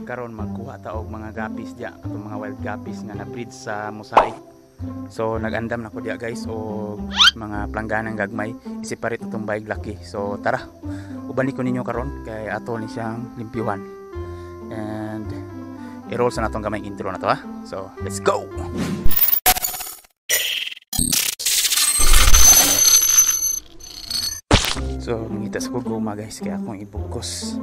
karon magkuha ta og mga gapis diya, katong mga wild gapis nga na-breed sa mosaic. So nag-andam na ko diya guys og mga plangganang gagmay, i-separate itong bayig laki. So tara, ubani ko ninyo karon kay ato ni siyang limpyuhan. And i-roll sa natong gamay intro na to ha. So let's go. So mangita sa kuguma guys kaya akong ibugkos.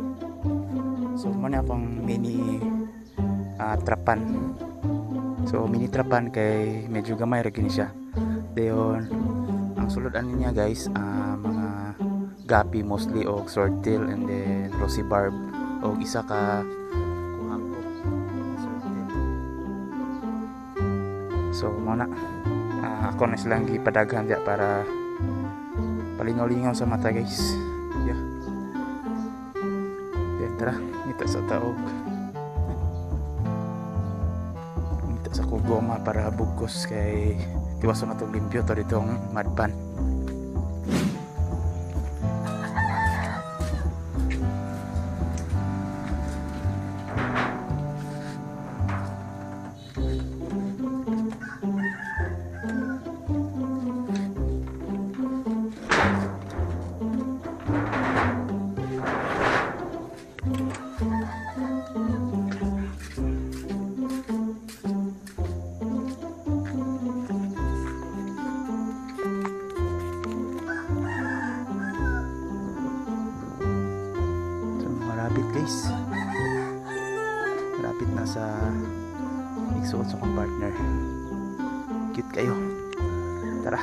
So muna akong mini trapan. So mini trapan kay medyo gamay ra gini siya. Dayon ang sulod-an niya guys mga gapi mostly og swordtail and then rosy barb og isa ka kuhangko swordtail. So muna ako na silang gipadaghan diya para palingaw-lingaw sa mata guys. Yeah. Then tara, ngita sa taog. Ngita sa kugoma para bugkos kay tiwaso na itong limpyo to ditong madpan. Malapit guys, malapit na sa igsuot sa kong partner. Cute kayo, tara.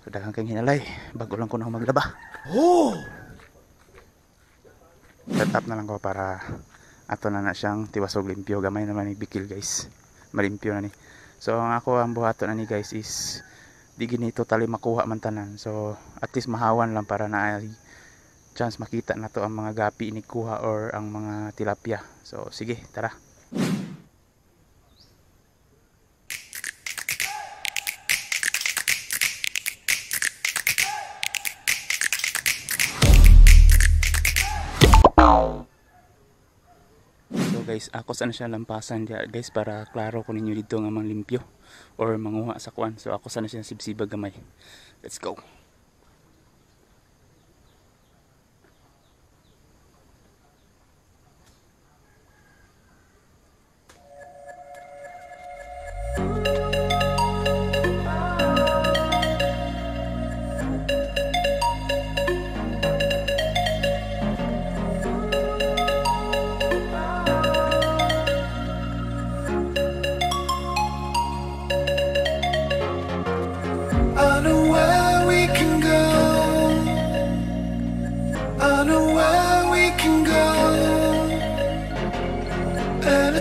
So daghang kang hinalay bago lang ko na maglaba. Set up na lang ko para ato na siyang tiwasog limpyo. Gamay naman ni bikil guys, malimpyo na ni. So ang buhaton na ni guys is di gini totally makuha man tanan. So at least mahawan lang para na chance makita na to ang mga gapi ni kuha or ang mga tilapia. So sige, tara. So guys, ako sana siya lampasan diya guys para klaro ko ninyo dito nga mang limpyo or manguha sa kuan. So ako sana siya sibsibag gamay. Let's go.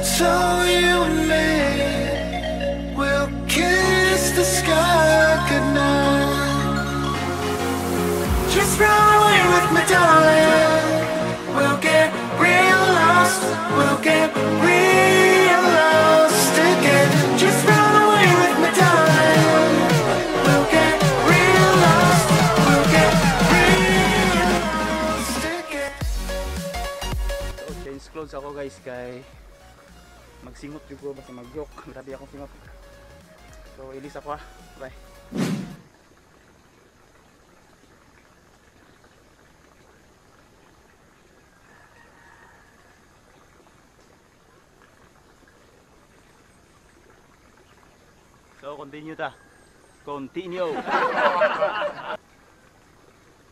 So you and me will kiss the sky goodnight. Just run away with me, darling. We'll get real lost. We'll get real lost again. Just run away with me, darling. We'll get real lost. We'll get real lost again. So change clothes ako guys kay magsingot juga basta mag-joke. Grabe akong singot. So ilis ako ha. Bye. So continue ta. Continue.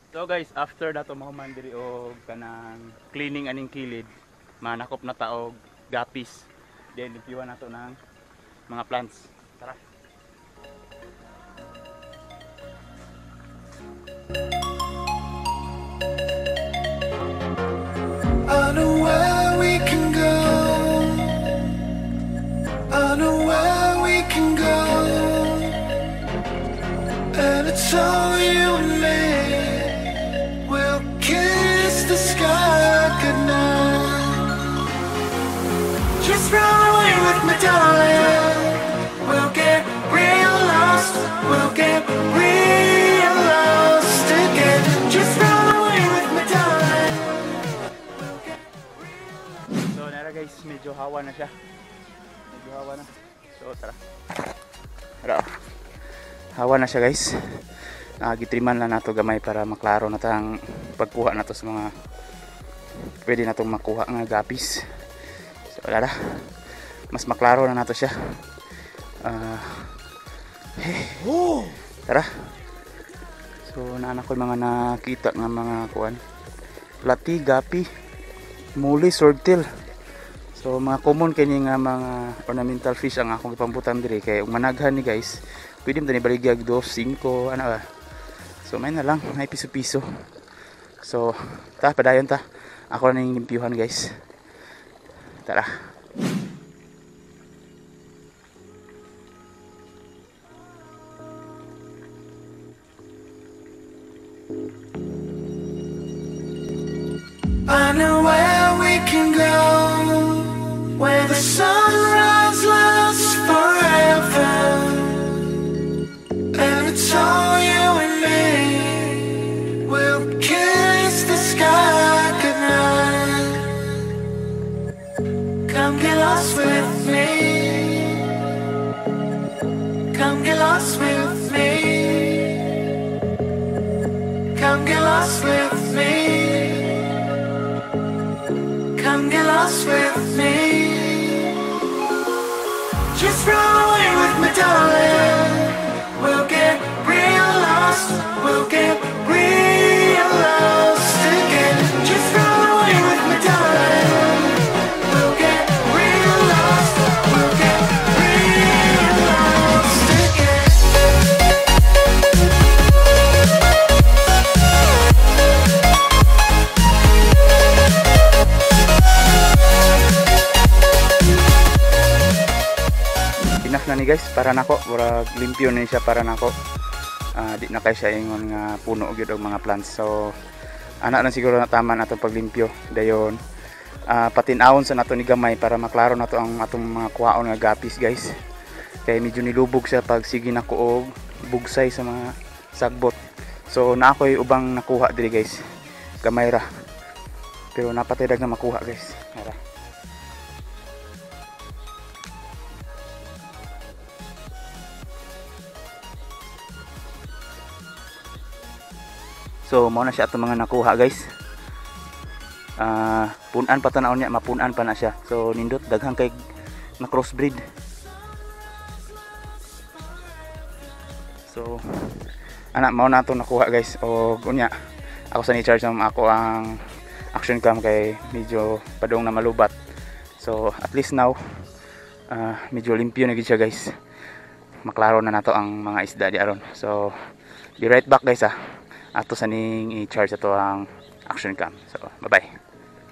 So guys, after dato mahuman diri og kanang cleaning aning kilid, manakop na taog gapis. Then limpyuhan nato ng mga plants. Tara. I know where we can go. I know where we can go. And it's all you and me. We'll kiss the sky goodnight. Just run away with me, darling. We'll get real lost. We'll get real lost again. Just run away with me, darling. hawa na siya. Medyo hawa na. So tara. Tara. Hawa na siya guys. Gitriman lang nato gamay para maklaro na tang pagkuha nato sa mga pwede natong makuha nga gapis. So wala. Mas maklaro na nato siya. Tara. So naana ko mga nakita nga mga kuan. Lati, gapi, muli, swordtail. So mga common kini nga mga ornamental fish ang akong ipambutan diri kay ug managhan ni guys. Pwede mo tani baligyag 2, 5 ana ba. So may na lang, may piso-piso. So, padayon ta. Ako na ning limpyuhan guys. Tara. I know where we can go, where the sunrise lasts forever, and it's all you and me. We'll kiss the sky goodnight. Come get lost with me. Come get lost with me. Come get lost with me. Come get lost with me. Just run away with me, darling. We'll get real lost. We'll get real lost again. Just run away with me, darling. We'll get real lost. We'll get real lost again. Enough na ni guys para nako, murag limpyo ni siya para nako. Di na kay siya ingon nga puno gyud og mga plants. So ana na siguro na tama nato paglimpyo dayon. Patin-awon sa nato ni gamay para maklaro nato ang atong mga kuhaon nga gapis guys. Kay medyo nilubog siya pag sige nako og bugsay sa mga sagbot. So na ako'y ubang nakuha diri guys. Gamay ra. Pero napatay dag na makuha guys. Ara. So mao na siya atong mga nakuha guys. Punan pa tanaw niya, mapunan pa na siya. So nindot daghang kay na crossbreed. So ana mao na atong nakuha guys. O unya ako sa ni-charge ng ako ang action cam kay medyo padong na malubat. So at least now medyo limpyo na gid siya guys. Maklaro na nato ang mga isda di aron. So be right back guys ato sa ning i-charge ato ang action cam. So bye bye.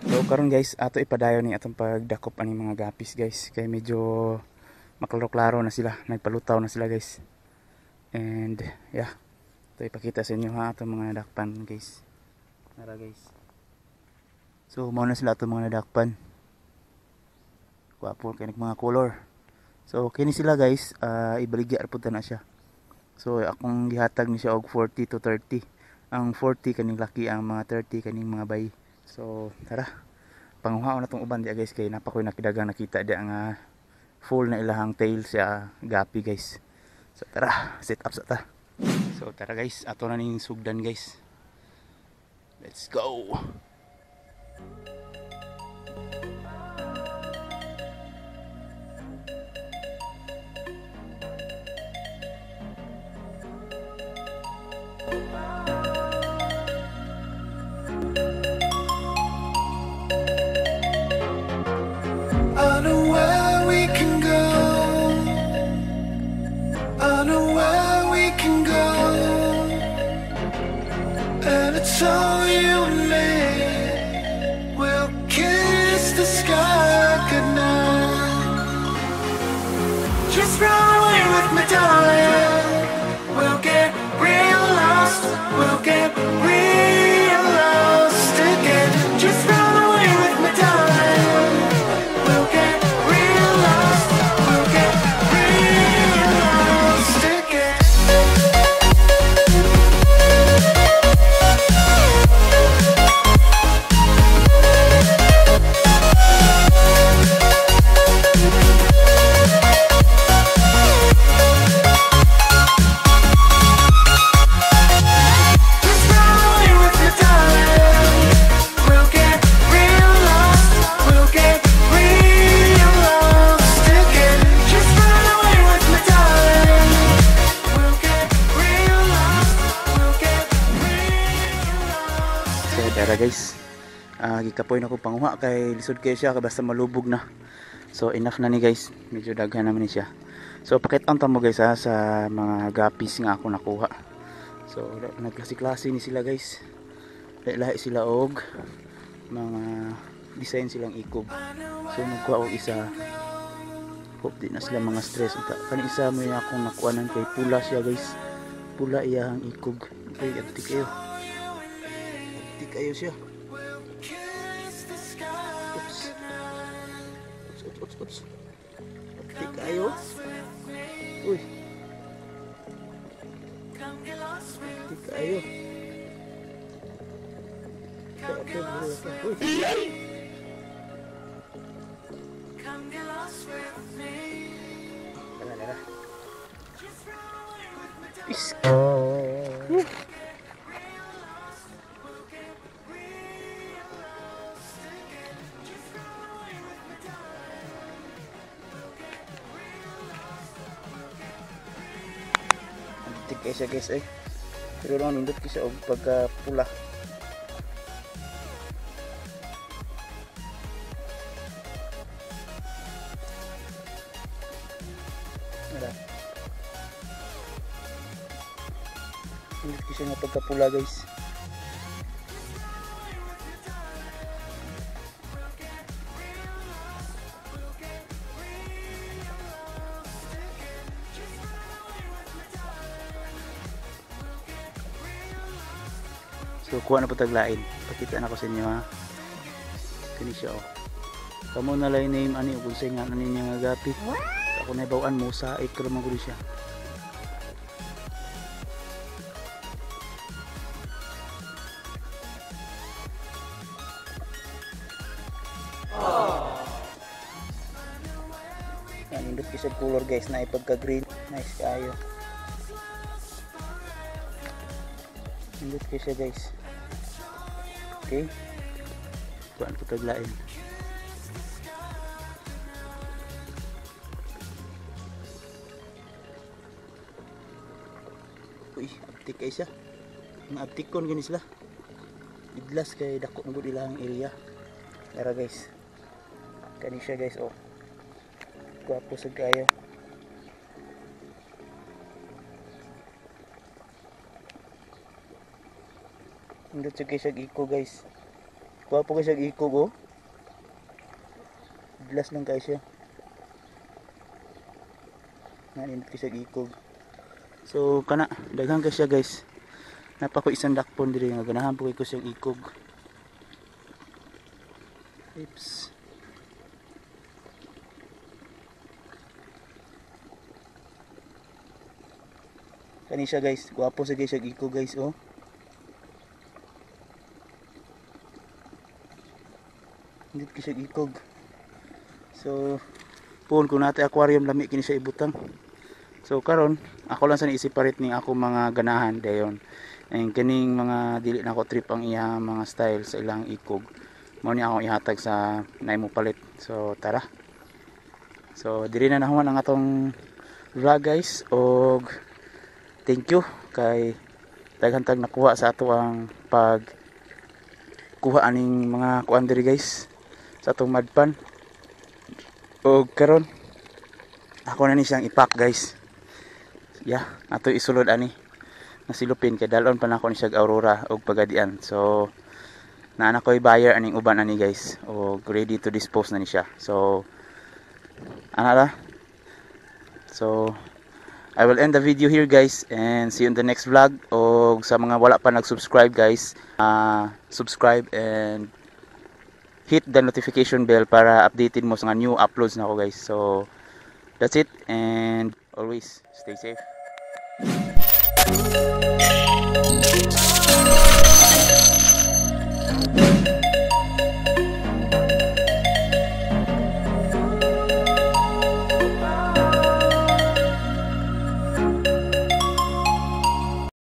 So karon guys ato ipadayon ni atong pagdakop ani mga gapis guys kay medyo maklaro-klaro na sila, nagpalutaw na sila guys. And yeah, ito ipakita sa inyo ha atong mga nadakpan guys. Nara guys. So mao na sila atong mga nadakpan. Kuwapo kay mga color. So kini sila guys, ibaligya ra pud na siya. So akong gihatag ni siya og 40 to 30. Ang 40 kaning laki, ang mga 30 kaning mga bay. So tara. Panguhaon na tong uban dia guys kay napakoy nakidagang nakita dia nga full na ilahang tail sa gapi guys. So tara, set up sa ta. So tara guys, ato na ning sugdan guys. Let's go. I know where we can go. I know where we can go. And it's all you and me. We'll kiss the sky goodnight. Just run away with me, darling. We'll get real lost. We'll get real lost again. Just run away with me, darling. We'll get real lost. We'll get real lost again. Tara guys, gikapoy na ko panguha kay lisod kayo siya basta malubog na. So enough na ni guys, medyo daghan naman ni siya. So pakitaan ta mo guys ha, sa mga gapis nga ako nakuha. So nagklase-klase ni sila guys. Lahi sila og mga design silang ikob. So magkuha og isa. Hope di na sila mga stress. Kani isa mo yung akong nakuanan kay pula siya guys. Pula iyang ikob. Okay, abti kayo. Abti kayo siya. Oops. Oops. Abti kayo. Uy. Abti kayo. Uy. Tara. Is. Antik kayo siya guys eh. Pero lang nindot kayo siya og pagka pula. Nindot kayo siya nga pagka pula guys. So kuha na po taglain. Pakita na ko sa inyo ha. Kani siya oh. Kamo na lang name ani ug unsay nga ani niya nga gapi. Ako na bawaan mo sa ikro man gud siya. Yan indot kisag color guys na ipagka green. Nice kayo. Indot kayo siya guys. Okay. Kuhaan ko taglain. Uy, abtik kayo siya. Mga abtikon gani sila. Idlas kay dako ng good ilang area. Tara guys. Kani siya guys oh. Guwapo sa kayo. Indot siya kayo siya iko guys. Guwapo kayo siya iko oh. Idlas lang kayo siya. Indot kayo siya iko. So kana daghang ka siya guys. Napako isang dakpon diri nga ganahan po ko siyang ikog. Oops. Kani siya guys, guwapo sa guys siya ikog guys oh. Hindi ko siya ikog. So pun kung natin aquarium lami kini siya ibutang. So karon ako lang sa i-separate ning ako mga ganahan dayon. And kining mga dili na ko trip ang iya mga style sa ilang ikog. Mao ni ako ihatag sa naimo palit. So tara. So diri na nahuman ang atong vlog guys og thank you kay daghang nakuha sa ato ang pag kuha aning mga kuan diri guys sa atong madpan. Og karon ako na ni siyang ipack guys. Yeah, ato isulod ani nasilupin kay dalon pa na ako ni siya Aurora og pagadian. So naana ko'y buyer aning uban ani guys og ready to dispose na ni siya. So ana ra. So I will end the video here guys and see you in the next vlog. Og sa mga wala pa nag-subscribe guys, subscribe and hit the notification bell para updated mo sa mga new uploads na ako guys. So that's it and always stay safe.